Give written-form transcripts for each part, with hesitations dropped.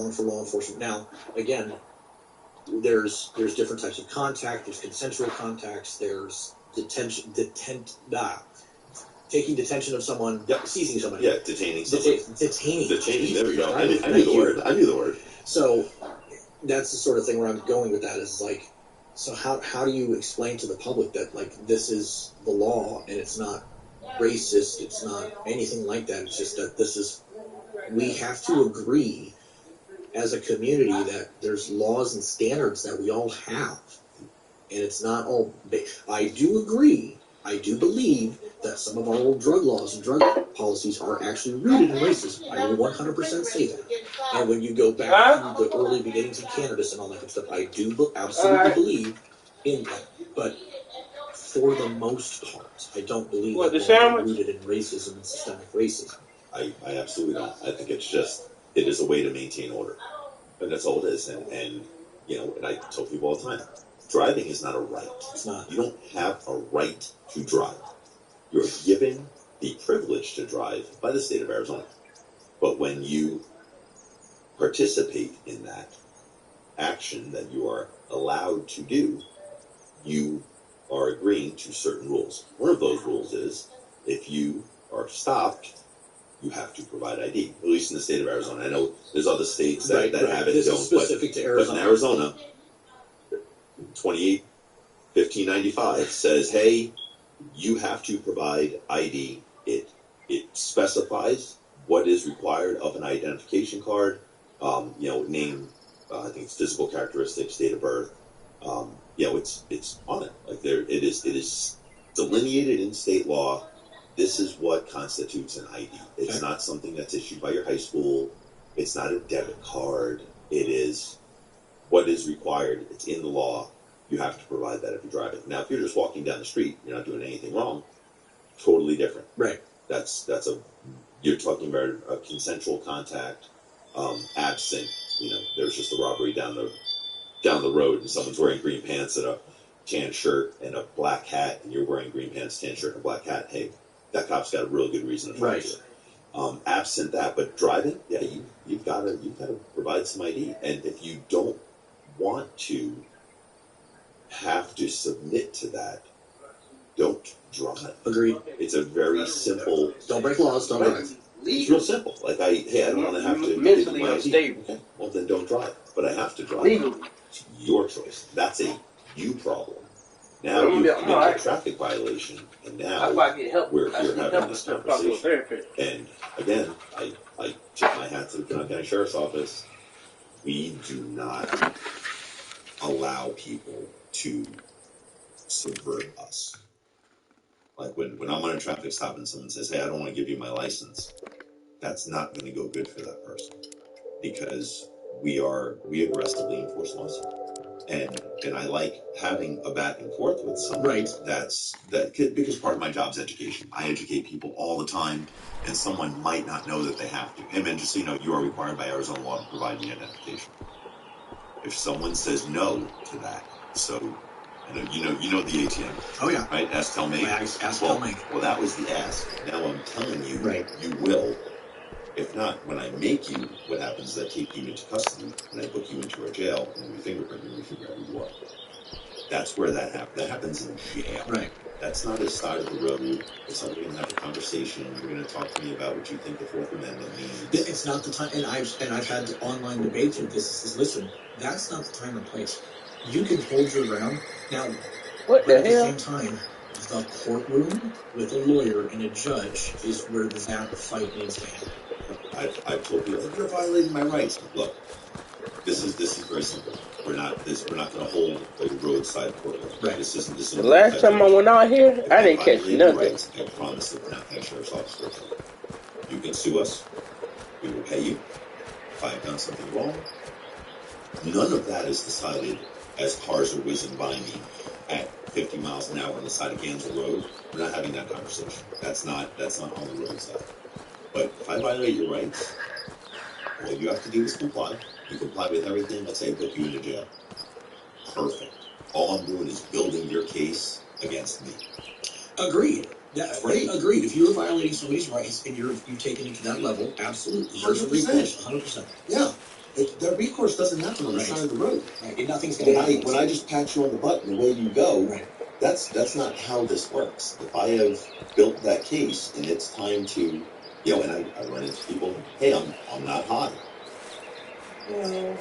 calling for law enforcement. Now, again, there's different types of contact. There's consensual contacts. There's taking detention of someone, seizing somebody. Yeah, detaining somebody. Detaining. There we go. I knew the word. So that's the sort of thing where I'm going with that is like, so how do you explain to the public that like this is the law and it's not racist, it's not anything like that. It's just that we have to agree as a community that there's laws and standards that we all have, and it's not all. I do agree. I do believe that some of our old drug laws and drug policies are actually rooted in racism. I will 100% say that. And when you go back to the early beginnings of cannabis and all that good stuff, I do absolutely believe in that. But for the most part, I don't believe that they're rooted in racism and systemic racism. I absolutely don't. I think it is a way to maintain order. And that's all it is. And and I tell people all the time, driving is not a right. It's not. You don't have a right to drive. You're given the privilege to drive by the state of Arizona. But when you participate in that action that you are allowed to do, you are agreeing to certain rules. One of those rules is if you are stopped, you have to provide ID, at least in the state of Arizona. I know there's other states that have it. This is specific to Arizona. But in Arizona, 28-1595 says, hey, you have to provide ID. It specifies what is required of an identification card, name, I think it's physical characteristics, date of birth. It's on it. Like it is delineated in state law. This is what constitutes an ID. It's not something that's issued by your high school. It's not a debit card. It is what is required. It's in the law. You have to provide that if you're driving. Now, if you're just walking down the street, you're not doing anything wrong. Totally different. Right. You're talking about a consensual contact, absent. There's just a robbery down the road, and someone's wearing green pants and a tan shirt and a black hat, and you're wearing green pants, tan shirt, and a black hat. Hey, that cop's got a real good reason to find you. Absent that, but driving, you've got to provide some ID, and if you don't want to have to submit to that, don't drive. Agreed. It's a very simple. Don't break laws. Don't drive. It's real simple. Like I don't want to have to mentally my ID. unstable. Okay. Well, then don't drive. But I have to drive. Legally. It's your choice. That's a you problem. Now you commit a traffic violation, and now we're here having this conversation. And again, I tip my hat to the Pinal County Sheriff's Office. We do not allow people to subvert us. Like when I'm on a traffic stop and someone says, hey, I don't want to give you my license, that's not going to go good for that person, because we aggressively enforce laws. And I like having a back and forth with someone. Because part of my job is education. I educate people all the time, and someone might not know that they have to. Hey man, just so you know, you are required by Arizona law to provide the identification. If someone says no to that, so you know the ATM. Oh yeah. Right? Ask, tell, make. Tell, make. Well, that was the ask. Now I'm telling you, you will. If not, when I make you, what happens is I take you into custody and I book you into our jail, and we fingerprint you and we figure out who you are. That's where that happens. That happens in jail. Right. That's not a side of the road. It's not going to have a conversation. You're going to talk to me about what you think the Fourth Amendment means. It's not the time, and I've had online debates with this. Listen, that's not the time and place. You can hold your ground now. What the hell? At the same time, the courtroom with a lawyer and a judge is where that fight needs to happen. I've told people, you're violating my rights. Look, this is very simple. We're not going to hold a roadside courtroom. Right. This isn't the last time I went out here, I didn't catch nothing. Rights, I promise the Pinal County Sheriff's Office. You can sue us. We will pay you if I've done something wrong. None of that is decided as cars are whizzing by me at 50 miles an hour on the side of Gansel Road. We're not having that conversation. That's not on the roadside. But if I violate your rights, all you have to do is comply. You comply with everything. Let's say I put you into jail. Perfect. All I'm doing is building your case against me. Agreed. Yeah, agreed. If you're violating somebody's rights and you've taken it to that level, absolutely. 100%. 100%. Yeah. But recourse doesn't happen on the side of the road. Right. And nothing's going to happen. When I just pat you on the butt and away you go, right. That's not how this works. If I have built that case and it's time to, and I run into people, hey, I'm not high. Well,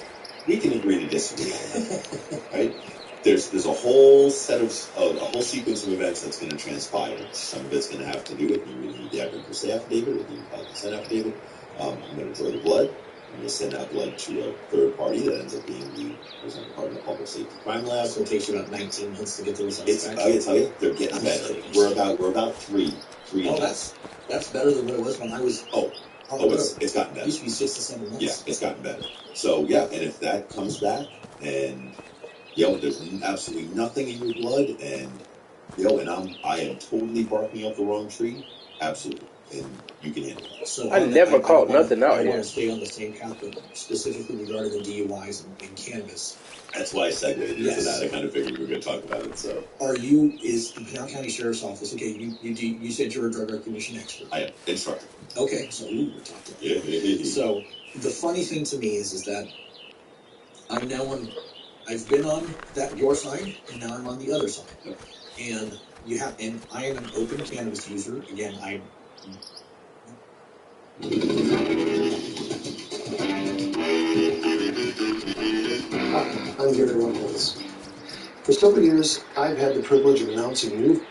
we can agree to disagree on that, right? There's a whole set of a whole sequence of events that's going to transpire. Some of it's going to have to do with you reading the evidence affidavit or the 5% affidavit. I'm going to draw the blood. I'm going to send that blood to a third party that ends up being the Arizona Department of Public Safety Crime Lab. So it takes you about 19 months to get the results back. I can tell you, they're getting better. We're about three. Oh, that's better than what it was when I was. It's gotten better. It used to be 6 to 7 months. Yeah, it's gotten better. So yeah, and if that comes back and there's absolutely nothing in your blood and and I am totally barking up the wrong tree, absolutely. And you can handle it. So I never caught nothing out here. I want to stay on the same path, but specifically regarding the DUIs and cannabis. That's why I segued into that. I kind of figured we were going to talk about it. So, is the Pinal County Sheriff's Office, okay, you said you're a drug recognition expert. I am. Instructor. Okay, so we're talking. Yeah. So the funny thing to me is that I've been on your side, and now I'm on the other side. Yep. And I am an open cannabis user. Again, I'm here to run this. For several years, I've had the privilege of announcing new.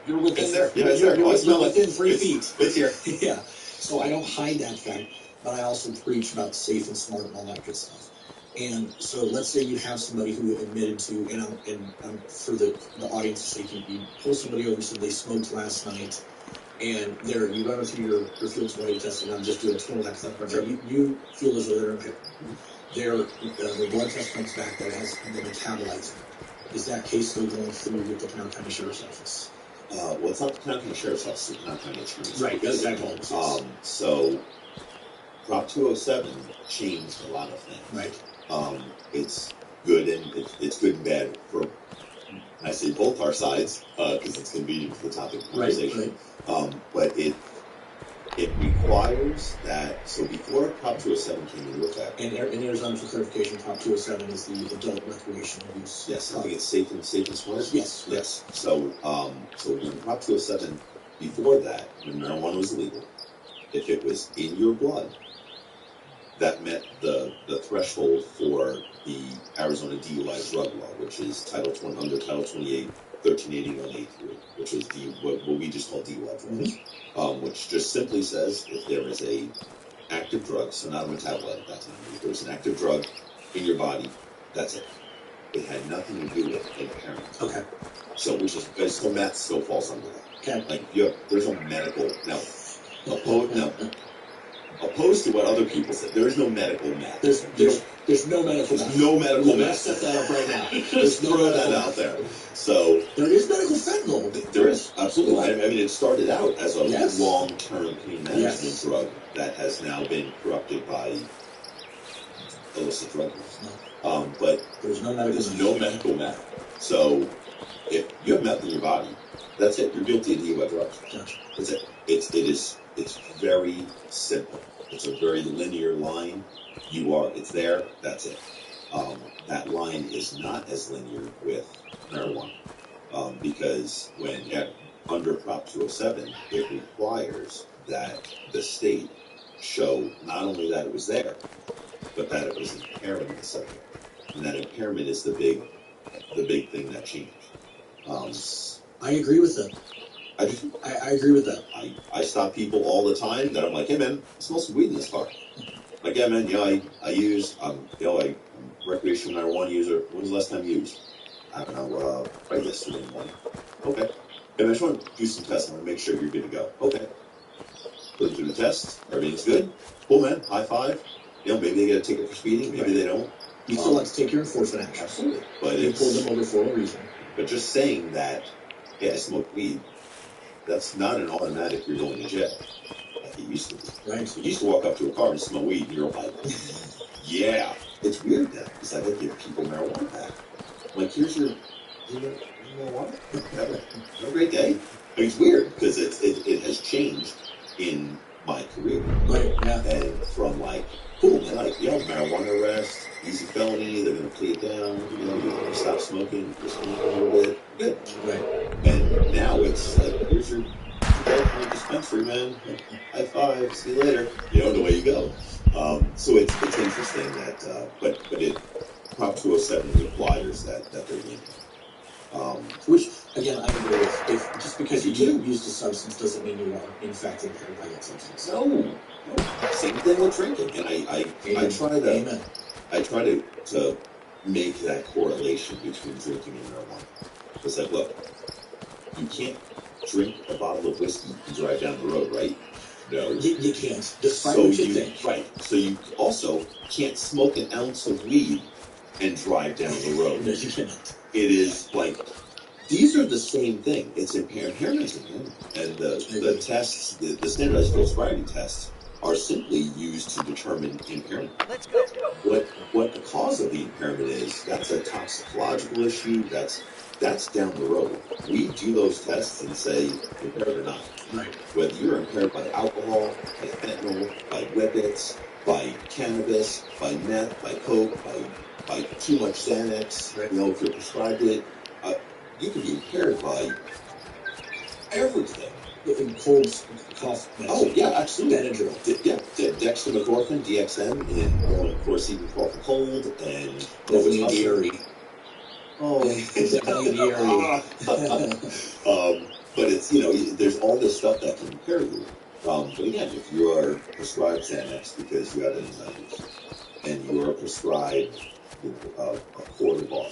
You're within there. Yeah, you're within 3 feet. It's here. Yeah. So I don't hide that fact, but I also preach about safe and smart and all that good stuff. And so let's say you have somebody who admitted to, and for the audience's sake, you pull somebody over and said they smoked last night, and you run through your field sobriety test, and I'm just doing a total hypothetical. You feel as though they're impaired. The blood test comes back that has the metabolites. Is that case still going through with the Pinal County Sheriff's Office? Well, it's not the Pinal County Sheriff's Office, it's the Pinal County Attorney's. Right, that's exactly. So, Prop 207 changed a lot of things. Right. It's good and bad for, I say both our sides, because it's convenient for the topic of conversation. Right. But it requires that, so before Prop 207 came into effect. And in Arizona, for clarification, Prop 207 is the adult recreational use. Yes, I think it's safe and smart. Yes. So when Prop 207, before that, when marijuana was illegal, if it was in your blood, that met the threshold for the Arizona DUI drug law, which is under Title 28, 1381A3, which is what we just call DUI drugs, which just simply says if there is a active drug, so not a metabolite at that time, if there was an active drug in your body, that's it. It had nothing to do with impairment. Okay. So so meth still falls under that. Okay. Like there's no medical opposed to what other people said, there is no medical meth. There's no medical meth. No medical meth. Let's set that up right now. Just throw that out there. So there is medical fentanyl. There is, absolutely. I mean, it started out as a long-term pain management drug that has now been corrupted by illicit drug use. But there's no medical meth. So if you have meth in your body, that's it. You're guilty of DUI drugs. Gotcha. That's it. It's very simple. It's a very linear line. It's there, that's it. That line is not as linear with marijuana. Because under Prop 207, it requires that the state show not only that it was there, but that it was impairing the subject. And that impairment is the big thing that changed. I agree with that. I agree with that. I stop people all the time that I'm like, hey man, I smell some weed in this car. Like, yeah man, I use, I'm a recreational marijuana user. When's the last time you used? I don't know, right yesterday morning. Okay. And I just want to do some tests. I want to make sure you're good to go. Okay. Put them through the test. Everything's good. Cool man. High five. Maybe they get a ticket for speeding. Maybe they don't. You still have to take your enforcement action. Absolutely. But you pull them over for a reason. But just saying that, hey, I smoke weed, that's not an automatic you're going to jail. Like it used to be. Right. You used to walk up to a car and smell weed and you're like, yeah. It's weird that because I don't give people marijuana back. Like, here's your marijuana. Have a great day. I mean, it's weird because it has changed in my career. Right, yeah. And from like, cool, man, marijuana marijuana arrest, easy felony, they're going to plea it down, you know, you're going to stop smoking, just smoke a little bit, good. Right. And now it's like, here's your $2 dispensary, man. High five, see you later. You know, the way you go. So it's interesting that, but it, Prop 207 would apply that they're leaning. Which, again, I agree with. If just because you used a substance doesn't mean you are, in fact, impaired by that substance. No. Same thing with drinking. And I try to make that correlation between drinking and marijuana. It's like, look, you can't drink a bottle of whiskey and drive down the road, right? No. You can't. Despite what you think. Right. So you also can't smoke an ounce of weed and drive down the road. No, you cannot. It is like, these are the same thing. It's impairment. And the tests, the standardized field sobriety tests, are simply used to determine impairment. Let's go. What the cause of the impairment is, that's a toxicological issue. That's down the road. We do those tests and say impaired or not. Right. Whether you're impaired by alcohol, by fentanyl, by whippets, by cannabis, by meth, by coke, by too much Xanax, right. You know, if you're prescribed it, you can be impaired by everything. In colds, cough, oh yeah, absolutely. Benadryl. Yeah, dextromethorphan, DXM, and of course even cough and cold, and Definitely Oh, but it's, you know, there's all this stuff that can impair you. But again, if you are prescribed Xanax because you have anxiety, and you are prescribed a quarter bar,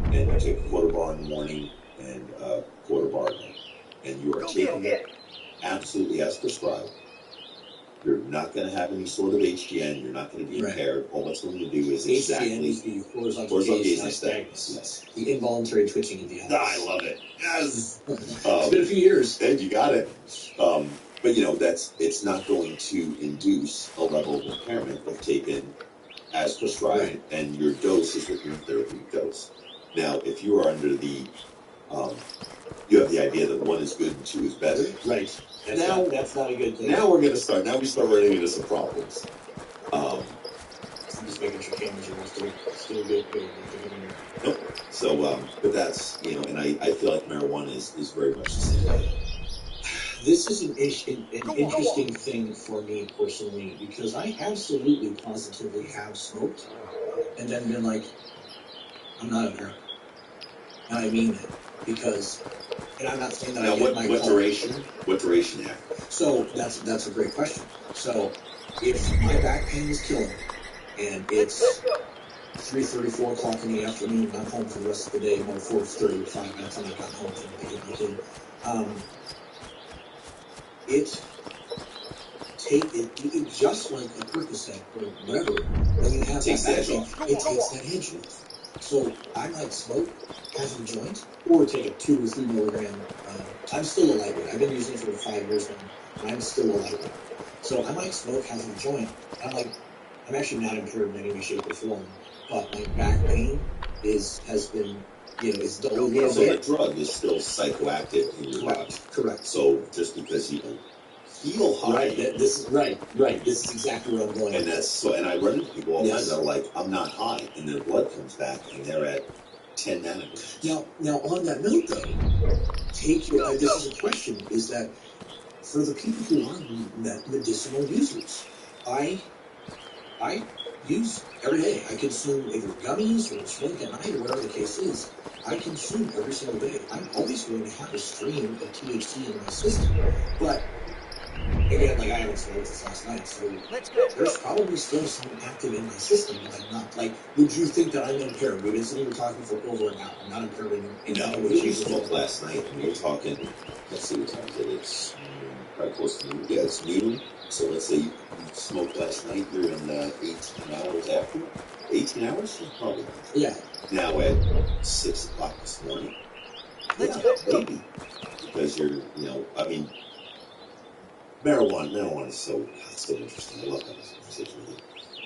and you take a quarter bar in the morning and a quarter bar at night, and you are taking it absolutely as prescribed, you're not going to have any sort of HGN. You're not going to be impaired. All it's going to do is HGN is the horizontal gaze nystagmus. Yes. The involuntary twitching of the eyes. I love it. Yes. It's been a few years. And you got it. But you know, it's not going to induce a level of impairment if taken as prescribed, right. And your dose is within your therapeutic dose. Now, if you are under the, you have the idea that 1 is good and 2 is better. Right. That's not a good thing. Now we start running into some problems. I'm just making sure cameras are still good. Nope. So, but that's, you know, and I feel like marijuana is very much the same way. This is an interesting thing for me personally, because I absolutely positively have smoked and then been like, I'm not impaired. And I mean that, because, and I'm not saying that now, I get my what duration? What duration have? So that's a great question. So if my back pain is killing me, and it's 3:30, 4 o'clock in the afternoon, and I'm home for the rest of the day, about 4:30, 5 minutes, and I got home from picking my kid, it just like a Percocet or whatever, when you have that back pain, it takes that edge off. So I might smoke half a joint, or take a 2 or 3 milligram. I'm still a lightweight. I've been using it for 5 years now, and I'm still a lightweight. So I might smoke half a joint. I'm actually not impaired in any way, shape, or form, but my back pain has been, you know, it's dull a little bit. So the drug is still psychoactive in your body. Correct. So just because you feel high. Right. This is exactly where I'm going. And that's so. And I run into people all the time that are like, I'm not high, and their blood comes back, and they're at 10 nanograms. Now on that note, though, this is a question: is that for the people who are medicinal users, I use every day. I consume either gummies or smoke at night or whatever the case is. I consume every single day. I'm always going to have a stream of THC in my system, but. Again, like I haven't smoked since last night, so there's probably still some active in my system, but I'm not, like, would you think that I'm impaired? We've been sitting here talking for over an hour. I'm not impaired in any way. You smoked last night, and you're talking, let's see what time it is. It's probably close to noon. Yeah, it's noon. So let's say you smoked last night, you're in 18 hours after. 18 hours? Probably. Yeah. Now at 6 o'clock this morning. Maybe. Because you're, you know, I mean, marijuana is so interesting. I love having this conversation with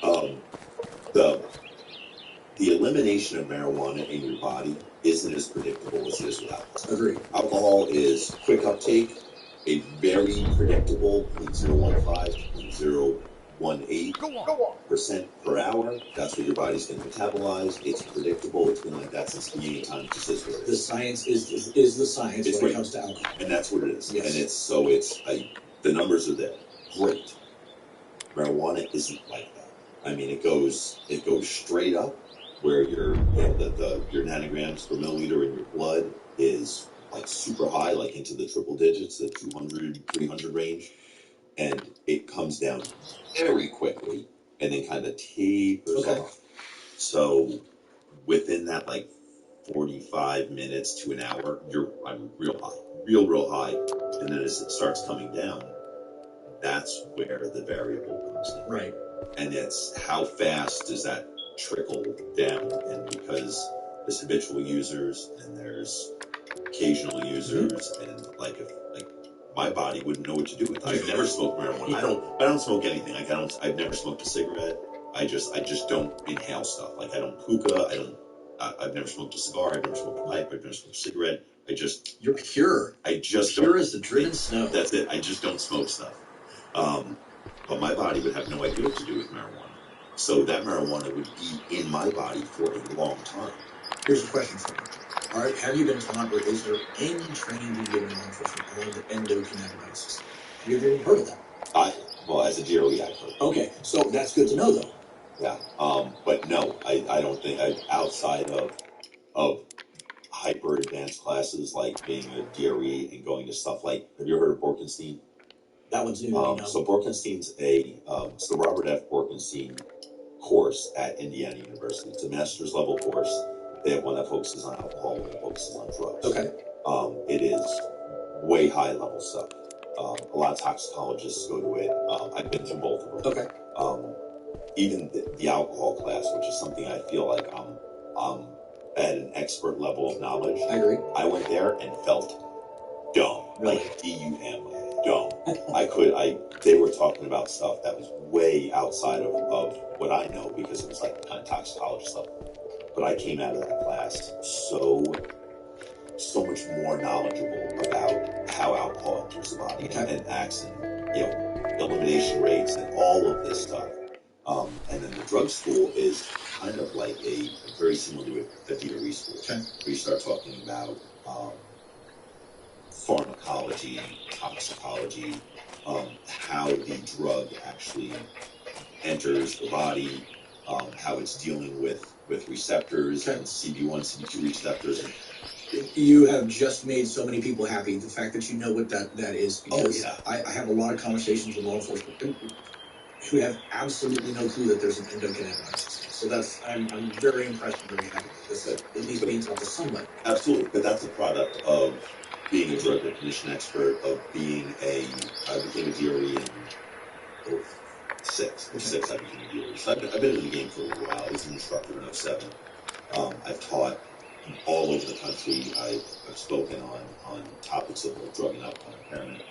you. The elimination of marijuana in your body isn't as predictable as it is without. Agreed. Alcohol is quick uptake, a very predictable 0.015 to 1.8% per hour. That's what your body's going to metabolize. It's predictable. It's been like that since the beginning of time. It just is what it is. The science is the science when it comes to alcohol. And that's what it is. Yes. And the numbers are there. Great. Marijuana isn't like that. I mean, it goes straight up where your nanograms per milliliter in your blood is like super high, like into the triple digits, the 200, 300 range. And it comes down very quickly and then kind of tapers off. So within that like 45 minutes to an hour, I'm real high, real high. And then as it starts coming down, that's where the variable comes in. Right. And it's how fast does that trickle down? And because there's habitual users and there's occasional users, and like my body wouldn't know what to do with it. I've never smoked marijuana. I don't smoke anything. I've never smoked a cigarette. I just don't inhale stuff. Like I don't hookah. I've never smoked a cigar. I've never smoked a pipe. I've never smoked a cigarette. You're pure. Pure as the driven snow. That's it. I just don't smoke stuff. But my body would have no idea what to do with marijuana. So that marijuana would be in my body for a long time. Here's a question for you. All right, have you been taught, or is there any training you give in law enforcement on the endocannabinoid system? Have you ever even heard of that? Well, as a DOE, I've heard. Okay, so that's good to know, though. Yeah, but no, I don't think, outside of hyper advanced classes like being a DOE and going to stuff like, have you heard of Borkenstein? That one's new to me now. So Borkenstein's it's the Robert F. Borkenstein course at Indiana University. It's a master's level course. They have one that focuses on alcohol, one that focuses on drugs. Okay. It is way high level stuff. A lot of toxicologists go to it. I've been through both of them. Okay. Even the alcohol class, which is something I feel like I'm at an expert level of knowledge. I agree. I went there and felt dumb. Really? Like DUM, dumb. They were talking about stuff that was way outside of what I know, because it was like kind of toxicology stuff. But I came out of that class so much more knowledgeable about how alcohol enters the body and acts, and elimination rates and all of this stuff. And then the drug school is kind of like a very similar to a DOE school, where you start talking about pharmacology, toxicology, how the drug actually enters the body, how it's dealing with receptors and CB1, CB2 receptors. You have just made so many people happy. The fact that you know what that is. Because I have a lot of conversations with law enforcement who have absolutely no clue that there's an endocannabinoid system. So I'm very impressed and very happy with this, at least being taught to somebody. Absolutely, but that's a product of being a drug recognition expert, of being I became a DOE in 06 I became a DOE. So I've been in the game for a little while. I was an instructor in 07. I've taught all over the country. I've spoken on topics of drug and alcohol impairment.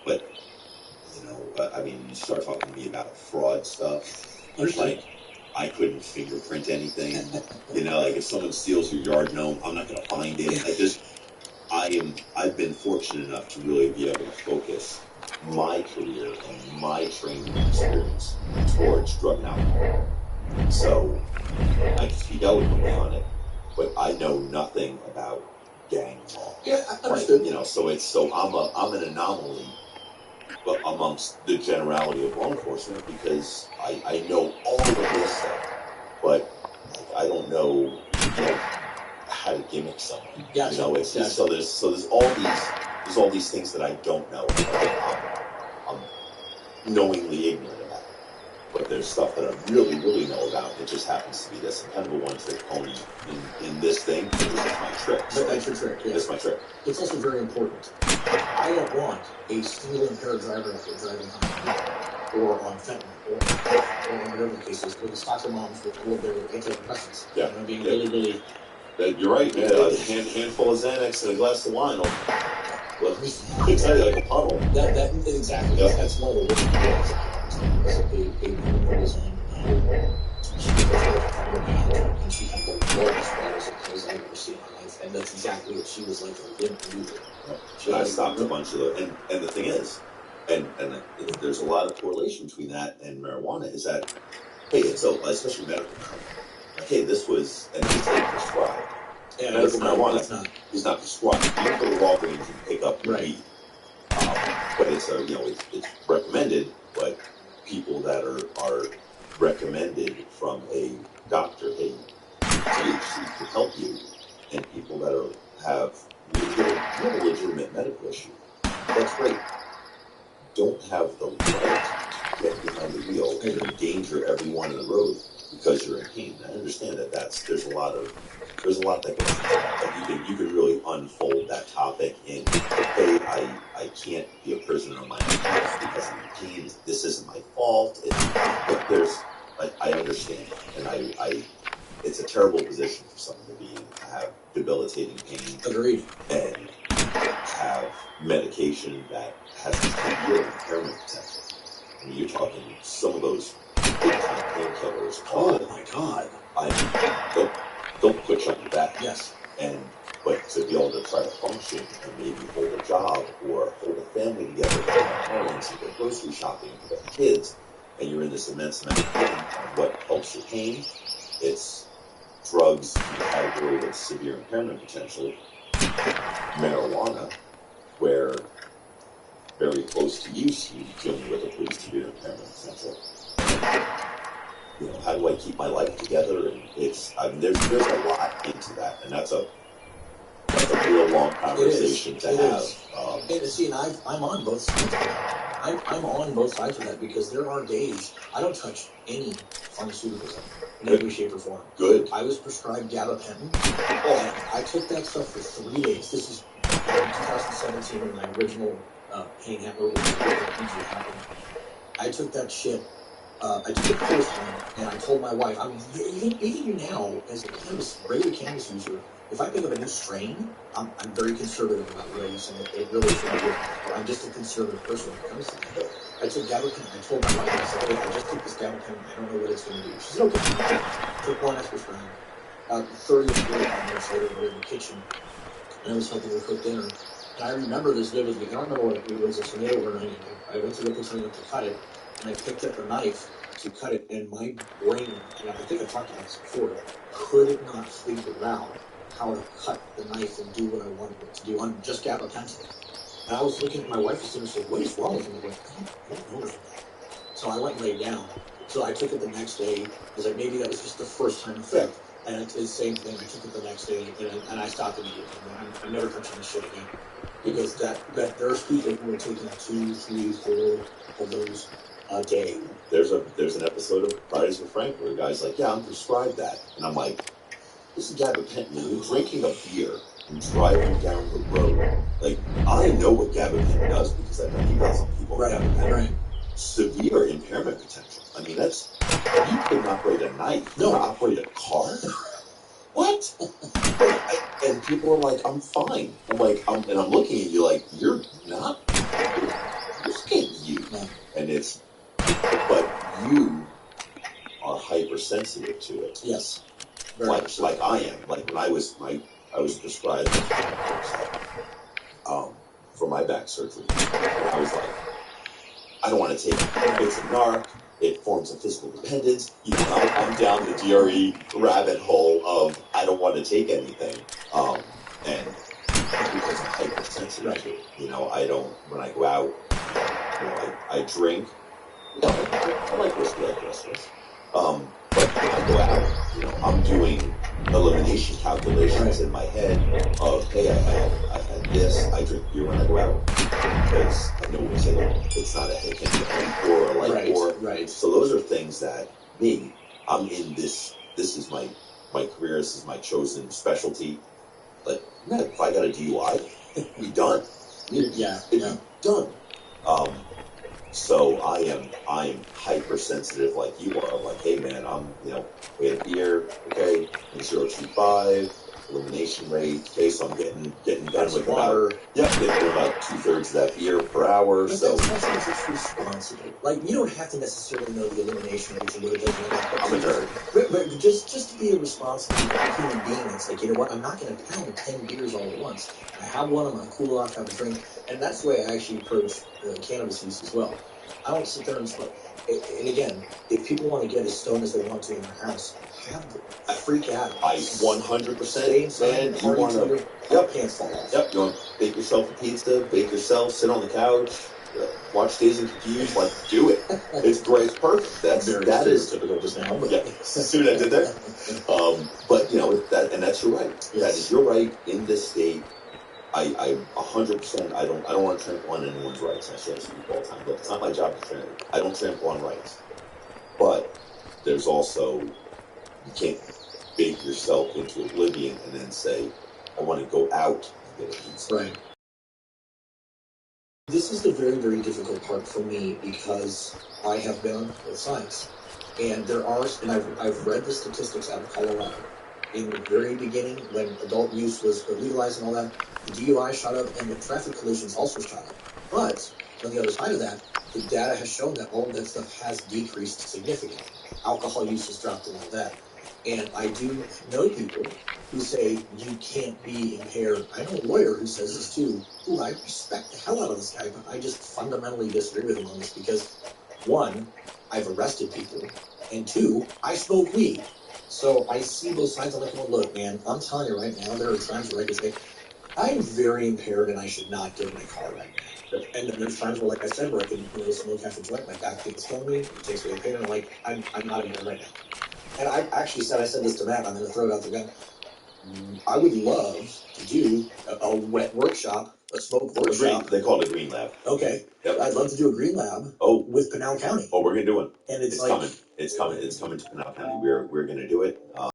But I mean, you start talking to me about fraud stuff. Like, I couldn't fingerprint anything. Like if someone steals your yard gnome, I'm not going to find it. I've been fortunate enough to really be able to focus my career and my training experience towards drug and alcohol. So I can speak eloquently on it, but I know nothing about gang law. Yeah, I understood. So I'm an anomaly, but amongst the generality of law enforcement, because I know all of this stuff, but I don't know how to gimmick someone. Yeah, it's just, so there's all these things that I don't know. I'm knowingly ignorant about. But there's stuff that I really, really know about. It just happens to be this. I'm kind of a one-trick pony in this thing. This is my trick. But that's your trick. Yeah. That's my trick. It's also very important. I don't want a single impaired driver out there driving home, or on fentanyl, or whatever the case is, with the soccer moms with all of their antidepressants. Yeah. Being really. You're right. Yeah, a handful of Xanax and a glass of wine. It's like a puddle. That exactly. Yeah. That's one of the worst things. A woman was on. And she had the largest bottles of pills I've ever seen in my life, and that's exactly what she was like. I stopped a bunch of them, and the thing is, And there's a lot of correlation between that and marijuana. Is that, hey, it's especially medical marijuana. Like, hey, this was, and it's like prescribed. Yeah, Medical marijuana it's is not prescribed. You can go to Walgreens and pick up your right. weed, but it's it's recommended. But people that are recommended from a doctor, hey, THC can help you, and people that have a legitimate medical issue. That's great. Don't have the right to get behind the wheel and endanger everyone on the road because you're in pain. I understand that there's a lot that goes into that. Like you can really unfold that topic in, hey, I can't be a prisoner of my own health because I'm in pain. This isn't my fault. But I understand, and I it's a terrible position for someone to be in, to have debilitating pain. Agreed. And have medication that has severe impairment potential. I mean, you're talking some of those big-time painkillers. Oh my God! They'll put you on your back. Yes. But to be able to try to function and maybe hold a job or hold a family together, with your parents, and go grocery shopping with the kids, and you're in this immense amount of pain. And what helps your pain? It's drugs in the category of severe impairment potential. Marijuana, where very close to use, you're dealing with a pretty severe impairment potential. How do I keep my life together? And there's a lot into that, and that's a real long conversation to have. And I'm on both sides. I'm on both sides of that because there are days I don't touch any pharmaceuticals in every shape or form. Good. I was prescribed gabapentin, and I took that stuff for 3 days. This is 2017 when my original pain happened. I took that shit. I took it the first time, and I told my wife, even now, as a regular cannabis user, if I pick up a new strain, I'm very conservative about release, and it really should be good. I'm just a conservative person when it comes to that. I took gabapentin. I told my wife, I said, hey, I just took this gabapentin. I don't know what it's going to do. She said, okay. Took one as prescribed. 30 or 45 minutes later, we were in the kitchen, and I was helping her cook dinner. And I remember this vividly. I don't remember what it was, a tomato or an onion. I went to go put something up to cut it, and I picked up a knife to cut it, and my brain, and I think I've talked about this before, could not figure out how to cut the knife and do what I wanted it to do on just gabapentin. And I was looking at my wife as soon as she said, what is wrong with me? I don't know. So I went and laid down. So I took it the next day. I was like, maybe that was just the first time effect. And it's the same thing. I took it the next day, and I stopped immediately. I'm never touching this shit again. Because that there's people who are taking 2, 3, 4 of those a day. There's an episode of Fridays with Frank where the guy's like, yeah, I'm prescribed that. And I'm like, this is gabapentin. You're drinking a beer and driving down the road. Like, I know what gabapentin does because I've done emails on people. Right, right. Severe impairment potential. I mean, you couldn't operate a knife. No. Operate a car? What? And people are like, I'm fine. I'm like, I'm looking at you like, you're not. Look at you. No. And but you are hypersensitive to it. Yes. Like I am. Like when I was prescribed for my back surgery. I was like, I don't want to take it. It's a narc. It forms a physical dependence. I'm down the DRE rabbit hole of I don't want to take anything. And because I'm hypersensitive to it. I don't, when I go out, I drink. I like whiskey, I like Christmas. But when I go out, I'm doing elimination calculations in my head of, hey, I had this, I drink beer when I go out because I know it's not a heavy pour or a light pour. Right. So those are things that I'm in this is my career, this is my chosen specialty. Like, man, if I got a DUI, it'd be done. It'd be done. So I am hypersensitive like you are. I'm like, hey man, we had a beer, okay, in 025, elimination rate. Okay, so I'm getting done That's with water. getting about 2/3 of that beer per hour. But So that's just responsible. Like, you don't have to necessarily know the elimination rates or what it does like that. I'm a nerd. But just to be a responsible human being, it's like, you know what? I'm not going to pound 10 beers all at once. I have one, I'm going to cool off, have a drink. And that's the way I actually approach cannabis use as well. I don't sit there and smoke. And again, if people want to get as stoned as they want to in their house, have them. I freak out. I 100%. Stay inside, Man, party till your pants fall off. Yep, you want to bake yourself a pizza, bake yourself, sit on the couch, watch Dazed and Confused, like, do it. It's great, it's perfect. That is typical just now. But yeah, see what I did there? But you know, that's your right. Yes. That is your right in this state. I 100%. I don't want to trample on anyone's rights. I say this to people all the time. Look, it's not my job to trample. I don't trample on rights. But there's also, you can't bake yourself into oblivion and then say, I want to go out and get a pizza. Right. This is the very, very difficult part for me because I have been on both sides. And I've read the statistics out of Colorado. In the very beginning, when adult use was legalized and all that, the DUI shot up and the traffic collisions also shot up. But on the other side of that, the data has shown that all of that stuff has decreased significantly. Alcohol use has dropped and all that. And I do know people who say you can't be impaired. I know a lawyer who says this too, who I respect the hell out of this guy, but I just fundamentally disagree with him on this because, one, I've arrested people, and two, I smoke weed. So I see both sides. I'm like, well, look, man, I'm telling you right now, there are times where I can say, I'm very impaired and I should not get in my car right now. And then there's times where, like I said, where I can smoke half a joint, my back pain is killing me, it takes away the pain, and I'm like, I'm not impaired right now. And I said this to Matt, I'm going to throw it out there again. I would love to do a wet workshop, a smoke workshop. They call it a green lab. Okay. Yep. I'd love to do a green lab with Pinal County. Oh, we're going to do it. And it's coming. It's coming to Pinal County. We're going to do it.